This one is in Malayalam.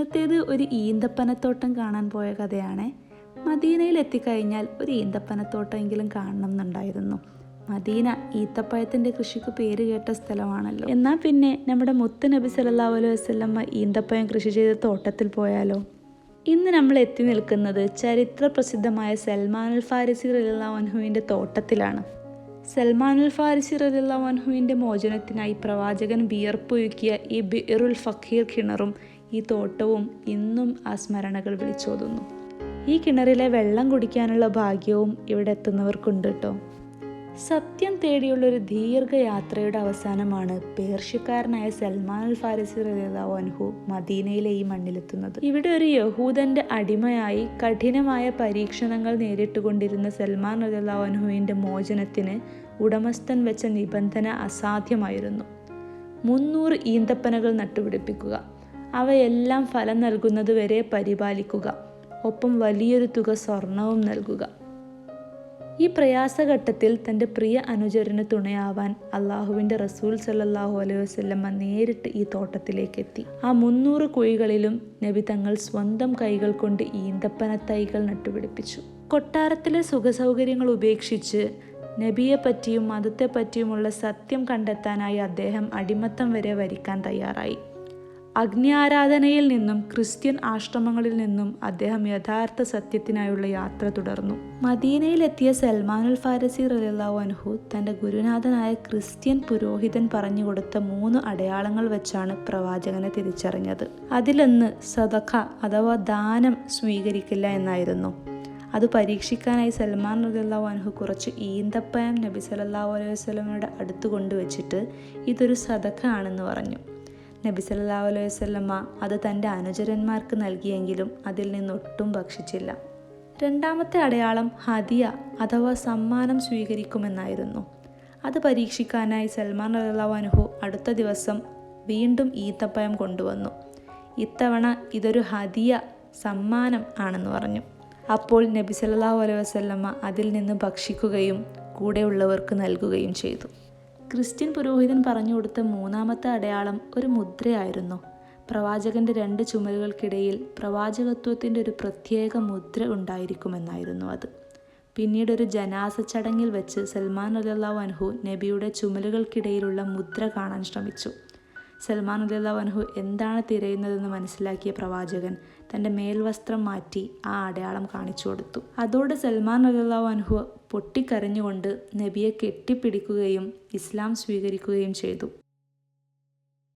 ഇന്നത്തേത് ഒരു ഈന്തപ്പനത്തോട്ടം കാണാൻ പോയ കഥയാണ്. മദീനയിൽ എത്തിക്കഴിഞ്ഞാൽ ഒരു ഈന്തപ്പനത്തോട്ടമെങ്കിലും കാണണം എന്നുണ്ടായിരുന്നു. മദീന ഈത്തപ്പഴത്തിൻ്റെ കൃഷിക്ക് പേര് കേട്ട സ്ഥലമാണല്ലോ. എന്നാൽ പിന്നെ നമ്മുടെ മുത്ത് നബി സല്ലല്ലാഹു അലൈഹി വസല്ലമ ഈന്തപ്പഴം കൃഷി ചെയ്ത തോട്ടത്തിൽ പോയാലോ? ഇന്ന് നമ്മൾ എത്തി നിൽക്കുന്നത് ചരിത്ര പ്രസിദ്ധമായ സൽമാനുൽ ഫാരിസി റളിയല്ലാഹു അൻഹുവിൻ്റെ തോട്ടത്തിലാണ്. സൽമാനുൽ ഫാരിസി റളിയല്ലാഹു അൻഹുവിൻ്റെ മോചനത്തിനായി പ്രവാചകൻ വിയർപ്പൊഴുക്കിയ ഈ ബിഇറുൽ ഫഖീർ കിണറും ഈ തോട്ടവും ഇന്നും ആ സ്മരണകൾ വിളിച്ചോതുന്നു. ഈ കിണറിലെ വെള്ളം കുടിക്കാനുള്ള ഭാഗ്യവും ഇവിടെ എത്തുന്നവർക്കുണ്ട് കേട്ടോ. സത്യം തേടിയുള്ളൊരു ദീർഘയാത്രയുടെ അവസാനമാണ് പേർഷ്യക്കാരനായ സൽമാനുൽ ഫാരിസി റളിയല്ലാഹു അൻഹു മദീനയിലെ ഈ മണ്ണിലെത്തുന്നത്. ഇവിടെ ഒരു യഹൂദന്റെ അടിമയായി കഠിനമായ പരീക്ഷണങ്ങൾ നേരിട്ടുകൊണ്ടിരുന്ന സൽമാൻ റളിയല്ലാഹു അൻഹുവിൻ്റെ മോചനത്തിന് ഉടമസ്ഥൻ വെച്ച നിബന്ധന അസാധ്യമായിരുന്നു. 300 ഈന്തപ്പനകൾ നട്ടുപിടിപ്പിക്കുക, അവയെല്ലാം ഫലം നൽകുന്നതുവരെ പരിപാലിക്കുക, ഒപ്പം വലിയൊരു തുക സ്വർണവും നൽകുക. ഈ പ്രയാസഘട്ടത്തിൽ തൻ്റെ പ്രിയ അനുചരന് തുണയാവാൻ അള്ളാഹുവിൻ്റെ റസൂൽ സല്ലല്ലാഹു അലൈഹി വസല്ലമ നേരിട്ട് ഈ തോട്ടത്തിലേക്ക് എത്തി. ആ 300 കുഴികളിലും നബി തങ്ങൾ സ്വന്തം കൈകൾ കൊണ്ട് ഈന്തപ്പന തൈകൾ നട്ടുപിടിപ്പിച്ചു. കൊട്ടാരത്തിലെ സുഖസൗകര്യങ്ങൾ ഉപേക്ഷിച്ച് നബിയെപ്പറ്റിയും മതത്തെപ്പറ്റിയുമുള്ള സത്യം കണ്ടെത്താനായി അദ്ദേഹം അടിമത്തം വരെ വരിക്കാൻ തയ്യാറായി. അഗ്നി ആരാധനയിൽ നിന്നും ക്രിസ്ത്യൻ ആശ്രമങ്ങളിൽ നിന്നും അദ്ദേഹം യഥാർത്ഥ സത്യത്തിനായുള്ള യാത്ര തുടർന്നു. മദീനയിലെത്തിയ സൽമാനുൽ ഫാരിസി റളിയല്ലാഹു അൻഹു തൻ്റെ ഗുരുനാഥനായ ക്രിസ്ത്യൻ പുരോഹിതൻ പറഞ്ഞുകൊടുത്ത 3 അടയാളങ്ങൾ വെച്ചാണ് പ്രവാചകനെ തിരിച്ചറിഞ്ഞത്. അതിലൊന്ന് സദഖ അഥവാ ദാനം സ്വീകരിക്കില്ല എന്നായിരുന്നു. അത് പരീക്ഷിക്കാനായി സൽമാൻ റളിയല്ലാഹു അൻഹു കുറച്ച് ഈന്തപ്പഴം നബി സല്ലല്ലാഹു അലൈഹി വസല്ലമയുടെ അടുത്ത് കൊണ്ടുവച്ചിട്ട് ഇതൊരു സദഖ ആണെന്ന് പറഞ്ഞു. നബി സല്ലല്ലാഹു അലൈഹി വസല്ലമ അത് തൻ്റെ അനുചരന്മാർക്ക് നൽകിയെങ്കിലും അതിൽ നിന്നൊട്ടും ഭക്ഷിച്ചില്ല. രണ്ടാമത്തെ അടയാളം ഹദിയ അഥവാ സമ്മാനം സ്വീകരിക്കുമെന്നായിരുന്നു. അത് പരീക്ഷിക്കാനായി സൽമാൻ റളിയല്ലാഹു അൻഹു അടുത്ത ദിവസം വീണ്ടും ഈത്തപ്പഴം കൊണ്ടുവന്നു. ഇത്തവണ ഇതൊരു ഹദിയ സമ്മാനം ആണെന്ന് പറഞ്ഞു. അപ്പോൾ നബി സല്ലല്ലാഹു അലൈഹി വസല്ലമ അതിൽ നിന്ന് ഭക്ഷിക്കുകയും കൂടെയുള്ളവർക്ക് നൽകുകയും ചെയ്തു. ക്രിസ്ത്യൻ പുരോഹിതൻ പറഞ്ഞു കൊടുത്ത 3ാമത്തെ അടയാളം ഒരു മുദ്രയായിരുന്നു. പ്രവാചകൻ്റെ 2 ചുമലുകൾക്കിടയിൽ പ്രവാചകത്വത്തിൻ്റെ ഒരു പ്രത്യേക മുദ്ര ഉണ്ടായിരിക്കുമെന്നായിരുന്നു അത്. പിന്നീട് ഒരു ജനാസ ചടങ്ങിൽ വെച്ച് സൽമാൻ റളിയല്ലാഹു അൻഹു നബിയുടെ ചുമലുകൾക്കിടയിലുള്ള മുദ്ര കാണാൻ ശ്രമിച്ചു. സൽമാൻ റളിയല്ലാഹു അൻഹു എന്താണ് തിരയുന്നതെന്ന് മനസ്സിലാക്കിയ പ്രവാചകൻ തൻ്റെ മേൽവസ്ത്രം മാറ്റി ആ അടയാളം കാണിച്ചു കൊടുത്തു. അതോടെ സൽമാൻ റളിയല്ലാഹു അൻഹു പൊട്ടിക്കരഞ്ഞുകൊണ്ട് നബിയെ കെട്ടിപ്പിടിക്കുകയും ഇസ്ലാം സ്വീകരിക്കുകയും ചെയ്തു.